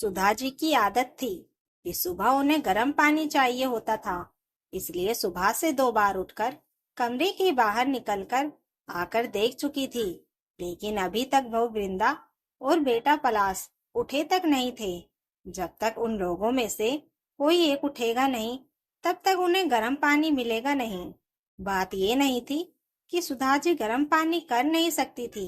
सुधा जी की आदत थी कि सुबह उन्हें गर्म पानी चाहिए होता था। इसलिए सुबह से 2 बार उठकर कमरे के बाहर निकलकर आकर देख चुकी थी, लेकिन अभी तक बहू वृंदा और बेटा पलाश उठे तक नहीं थे। जब तक उन लोगों में से कोई एक उठेगा नहीं, तब तक उन्हें गर्म पानी मिलेगा नहीं। बात ये नहीं थी कि सुधा जी गर्म पानी कर नहीं सकती थी।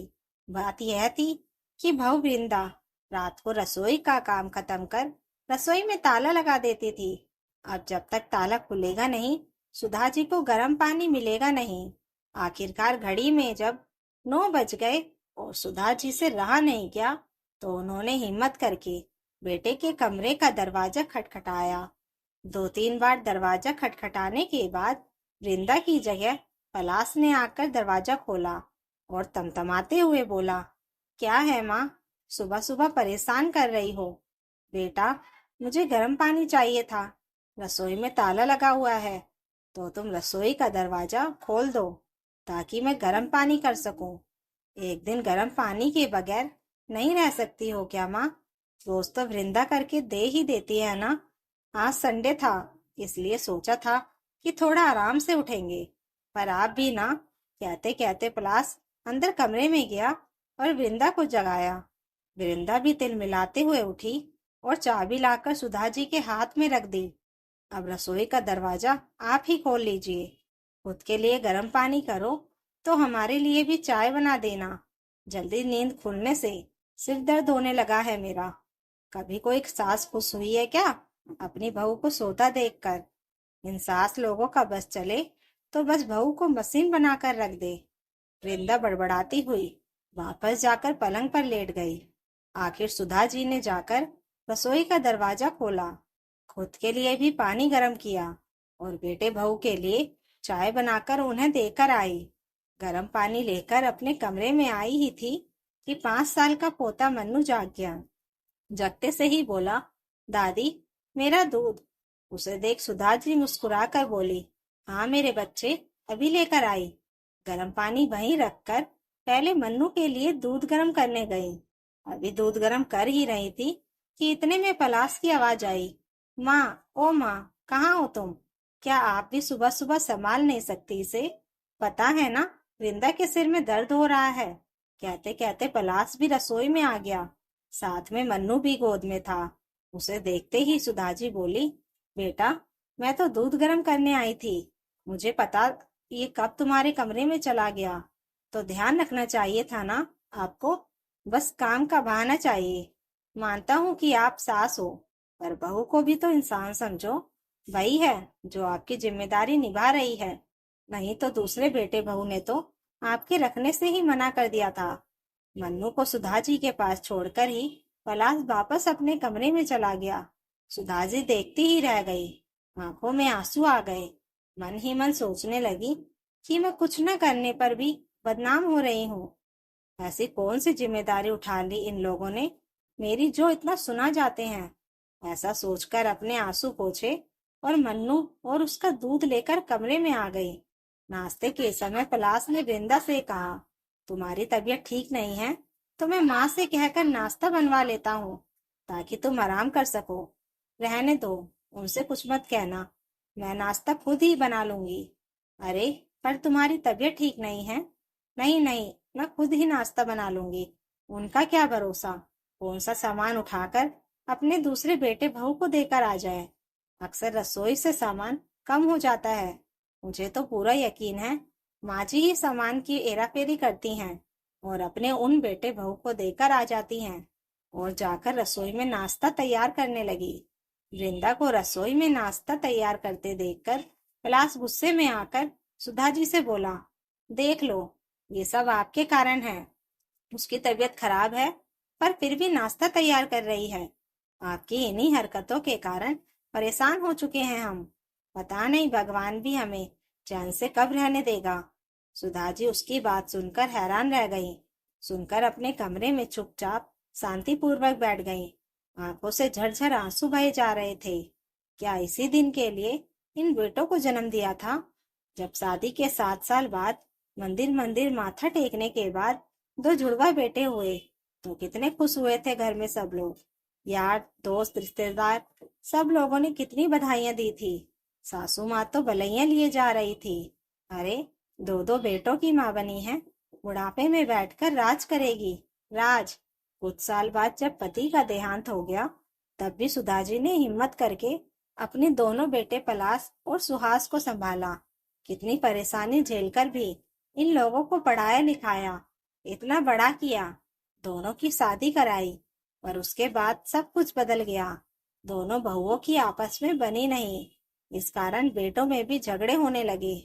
बात यह थी कि बहू वृंदा रात को रसोई का काम खत्म कर रसोई में ताला लगा देती थी। अब जब तक ताला खुलेगा नहीं, सुधा जी को गर्म पानी मिलेगा नहीं। आखिरकार घड़ी में जब 9 बज गए और सुधा जी से रहा नहीं गया, तो उन्होंने हिम्मत करके बेटे के कमरे का दरवाजा खटखटाया। 2-3 बार दरवाजा खटखटाने के बाद वृंदा की जगह पलाश ने आकर दरवाजा खोला और तमतमाते हुए बोला, क्या है माँ, सुबह सुबह परेशान कर रही हो? बेटा, मुझे गर्म पानी चाहिए था। रसोई में ताला लगा हुआ है, तो तुम रसोई का दरवाजा खोल दो ताकि मैं गर्म पानी कर सकूं। एक दिन गर्म पानी के बगैर नहीं रह सकती हो क्या माँ? रोज तो वृंदा करके दे ही देती है ना। आज संडे था, इसलिए सोचा था कि थोड़ा आराम से उठेंगे, पर आप भी ना। कहते कहते पलाश अंदर कमरे में गया और वृंदा को जगाया। वृंदा भी तिल मिलाते हुए उठी और चाबी लाकर सुधा जी के हाथ में रख दी। अब रसोई का दरवाजा आप ही खोल लीजिए। खुद के लिए गर्म पानी करो, तो हमारे लिए भी चाय बना देना। जल्दी नींद खुलने से सिर दर्द होने लगा है मेरा। कभी कोई सास खुश हुई है क्या अपनी बहू को सोता देखकर? इन सास लोगों का बस चले तो बस बहू को मशीन बनाकर रख दे। वृंदा बड़बड़ाती हुई वापस जाकर पलंग पर लेट गई। आखिर सुधा जी ने जाकर रसोई का दरवाजा खोला, खुद के लिए भी पानी गर्म किया और बेटे बहू के लिए चाय बनाकर उन्हें देकर आई। गर्म पानी लेकर अपने कमरे में आई ही थी कि 5 साल का पोता मन्नू जाग गया। जगते से ही बोला, दादी, मेरा दूध। उसे देख सुधा जी मुस्कुरा कर बोली, हाँ मेरे बच्चे, अभी लेकर आई। गर्म पानी वहीं रखकर पहले मन्नू के लिए दूध गर्म करने गई। अभी दूध गर्म कर ही रही थी कि इतने में पलाश की आवाज आई, माँ, ओ माँ, कहाँ हो तुम? क्या आप भी सुबह सुबह संभाल नहीं सकती इसे? पता है ना, वृंदा के सिर में दर्द हो रहा है। कहते कहते पलाश भी रसोई में आ गया, साथ में मन्नू भी गोद में था। उसे देखते ही सुधा जी बोली, बेटा, मैं तो दूध गर्म करने आई थी। मुझे पता ये कब तुम्हारे कमरे में चला गया, तो ध्यान रखना चाहिए था ना आपको। बस काम का बहाना चाहिए। मानता हूँ कि आप सास हो, पर बहू को भी तो इंसान समझो। वही है जो आपकी जिम्मेदारी निभा रही है। नहीं तो दूसरे बेटे बहू ने तो आपके रखने से ही मना कर दिया था। मन्नू को सुधा जी के पास छोड़कर ही पलाश वापस अपने कमरे में चला गया। सुधा जी देखती ही रह गई, आंखों में आंसू आ गए। मन ही मन सोचने लगी कि मैं कुछ न करने पर भी बदनाम हो रही हूँ। ऐसी कौन सी जिम्मेदारी उठा ली इन लोगों ने, मेरी जो इतना सुना जाते हैं। ऐसा सोचकर अपने आंसू पोंछे और मन्नू और उसका दूध लेकर कमरे में आ गई। नाश्ते के समय पलाश ने वृंदा से कहा, तुम्हारी तबीयत ठीक नहीं है तो मैं माँ से कहकर नाश्ता बनवा लेता हूँ ताकि तुम आराम कर सको। रहने दो, उनसे कुछ मत कहना, मैं नाश्ता खुद ही बना लूंगी। अरे, पर तुम्हारी तबीयत ठीक नहीं है। नहीं नहीं, मैं खुद ही नाश्ता बना लूंगी। उनका क्या भरोसा, कौन सा सामान उठाकर अपने दूसरे बेटे बहू को देकर आ जाए। अक्सर रसोई से सामान कम हो जाता है। मुझे तो पूरा यकीन है माँ जी ही सामान की हेराफेरी करती हैं और अपने उन बेटे बहू को देकर आ जाती हैं। और जाकर रसोई में नाश्ता तैयार करने लगी। वृंदा को रसोई में नाश्ता तैयार करते देखकर पलाश गुस्से में आकर सुधा जी से बोला, देख लो, ये सब आपके कारण है। उसकी तबीयत खराब है, पर फिर भी नाश्ता तैयार कर रही है। आपकी इन्हीं हरकतों के कारण परेशान हो चुके हैं हम। पता नहीं भगवान भी हमें चैन से कब रहने देगा। सुधा जी उसकी बात सुनकर हैरान रह गई। सुनकर अपने कमरे में चुपचाप शांतिपूर्वक बैठ गई। आंखों से झरझर आंसू बहे जा रहे थे। क्या इसी दिन के लिए इन बेटों को जन्म दिया था? जब शादी के 7 साल बाद मंदिर मंदिर माथा टेकने के बाद 2 जुड़वा बेटे हुए, तो कितने खुश हुए थे घर में सब लोग। यार दोस्त रिश्तेदार सब लोगों ने कितनी बधाइयां दी थी। सासू माँ तो बलैया लिए जा रही थी। अरे, दो दो बेटों की माँ बनी है, बुढ़ापे में बैठकर राज करेगी। राज। कुछ साल बाद जब पति का देहांत हो गया, तब भी सुधाजी ने हिम्मत करके अपने दोनों बेटे पलाश और सुहास को संभाला। कितनी परेशानी झेलकर भी इन लोगों को पढ़ाया लिखाया, इतना बड़ा किया, दोनों की शादी कराई। पर उसके बाद सब कुछ बदल गया। दोनों बहुओं की आपस में बनी नहीं। इस कारण बेटों में भी झगड़े होने लगे।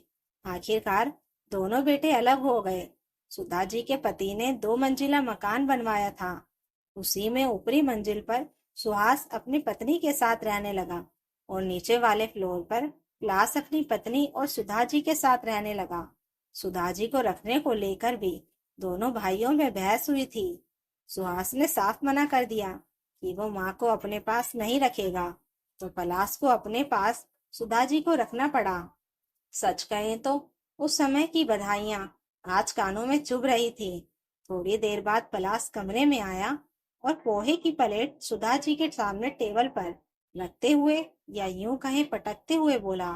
आखिरकार दोनों बेटे अलग हो गए। सुधा जी के पति ने 2 मंजिला मकान बनवाया था। उसी में ऊपरी मंजिल पर सुहास अपनी पत्नी के साथ रहने लगा और नीचे वाले फ्लोर पर पलाश अपनी पत्नी और सुधा जी के साथ रहने लगा। सुधा जी को रखने को लेकर भी दोनों भाइयों में बहस हुई थी। सुहास ने साफ मना कर दिया कि वो माँ को अपने पास नहीं रखेगा, तो पलाश को अपने पास सुधा जी को रखना पड़ा। सच कहें तो उस समय की बधाइयां आज कानों में चुभ रही थी। थोड़ी देर बाद पलाश कमरे में आया और पोहे की प्लेट सुधा जी के सामने टेबल पर रखते हुए, या यूं कहें पटकते हुए बोला,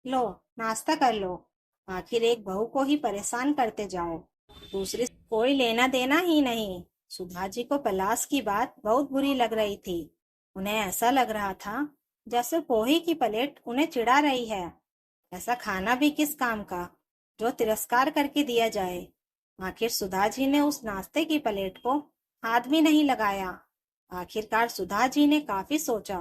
लो, नाश्ता कर लो। आखिर एक बहू को ही परेशान करते जाओ, दूसरी से कोई लेना देना ही नहीं। सुधा जी को पलाश की बात बहुत बुरी लग रही थी। उन्हें ऐसा लग रहा था जैसे पोहे की प्लेट उन्हें चिढ़ा रही है। ऐसा खाना भी किस काम का, जो तिरस्कार करके दिया जाए। आखिर सुधा जी ने उस नाश्ते की प्लेट को हाथ भी नहीं लगाया। आखिरकार सुधा जी ने काफी सोचा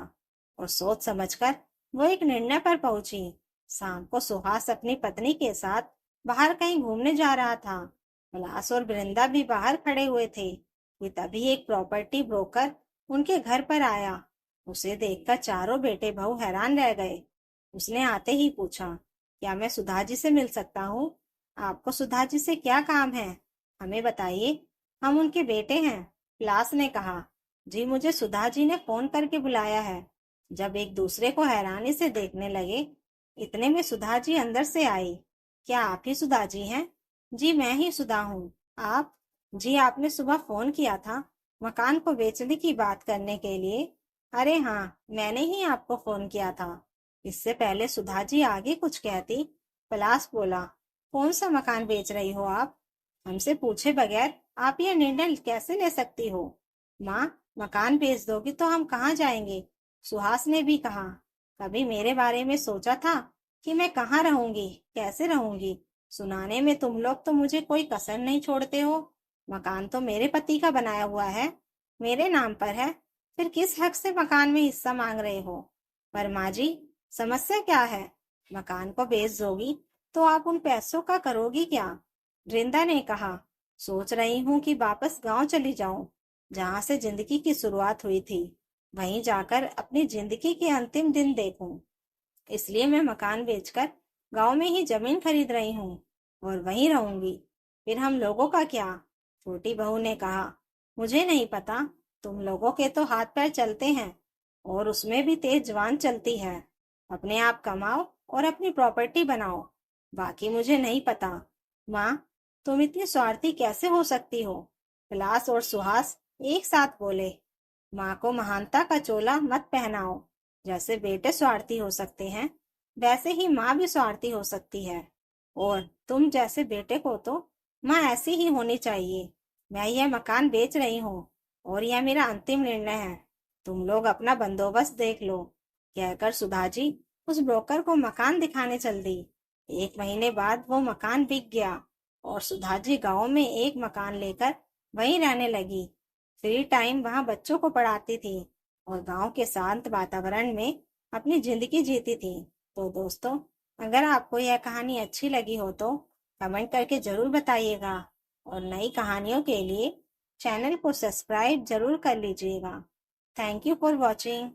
और सोच समझकर वो एक निर्णय पर पहुंची। शाम को सुहास अपनी पत्नी के साथ बाहर कहीं घूमने जा रहा था। पलाश और वृंदा भी बाहर खड़े हुए थे कि तभी एक प्रॉपर्टी ब्रोकर उनके घर पर आया। उसे देखकर चारों बेटे बहू हैरान रह गए। उसने आते ही पूछा, क्या मैं सुधा जी से मिल सकता हूँ? आपको सुधा जी से क्या काम है, हमें बताइए, हम उनके बेटे हैं। पलाश ने कहा, जी मुझे सुधा जी ने फोन करके बुलाया है। जब एक दूसरे को हैरानी से देखने लगे, इतने में सुधा जी अंदर से आई। क्या आप ही सुधा जी हैं? जी मैं ही सुधा हूँ। आप? जी आपने सुबह फोन किया था मकान को बेचने की बात करने के लिए। अरे हाँ, मैंने ही आपको फोन किया था। इससे पहले सुधा जी आगे कुछ कहती, पलाश बोला, कौन सा मकान बेच रही हो आप? हमसे पूछे बगैर आप यह निर्णय कैसे ले सकती हो? माँ, मकान बेच दोगी तो हम कहाँ जाएंगे? सुहास ने भी कहा, कभी मेरे बारे में सोचा था कि मैं कहाँ रहूंगी, कैसे रहूंगी? सुनाने में तुम लोग तो मुझे कोई कसर नहीं छोड़ते हो। मकान तो मेरे पति का बनाया हुआ है, मेरे नाम पर है, फिर किस हक से मकान में हिस्सा मांग रहे हो? पर माँ जी, समस्या क्या है? मकान को बेच दोगी तो आप उन पैसों का करोगी क्या? वृंदा ने कहा, सोच रही हूँ कि वापस गांव चली जाऊं, जहां से जिंदगी की शुरुआत हुई थी। वहीं जाकर अपनी जिंदगी के अंतिम दिन देखूं। इसलिए मैं मकान बेचकर गांव में ही जमीन खरीद रही हूँ और वहीं रहूंगी। फिर हम लोगों का क्या? छोटी बहू ने कहा, मुझे नहीं पता, तुम लोगों के तो हाथ पैर चलते हैं और उसमें भी तेज जवान चलती है। अपने आप कमाओ और अपनी प्रॉपर्टी बनाओ, बाकी मुझे नहीं पता। माँ, तुम इतनी स्वार्थी कैसे हो सकती हो? पलाश और सुहास एक साथ बोले, माँ को महानता का चोला मत पहनाओ। जैसे बेटे स्वार्थी हो सकते हैं, वैसे ही माँ भी स्वार्थी हो सकती है। और तुम जैसे बेटे को तो माँ ऐसी ही होनी चाहिए। मैं यह मकान बेच रही हूँ और यह मेरा अंतिम निर्णय है। तुम लोग अपना बंदोबस्त देख लो। कहकर सुधा जी उस ब्रोकर को मकान दिखाने चल दी। 1 महीने बाद वो मकान बिक गया और सुधा जी गाँव में एक मकान लेकर वहीं रहने लगी। फ्री टाइम वहां बच्चों को पढ़ाती थी और गांव के शांत वातावरण में अपनी जिंदगी जीती थी। तो दोस्तों, अगर आपको यह कहानी अच्छी लगी हो तो कमेंट करके जरूर बताइएगा और नई कहानियों के लिए चैनल को सब्सक्राइब जरूर कर लीजिएगा। Thank you for watching.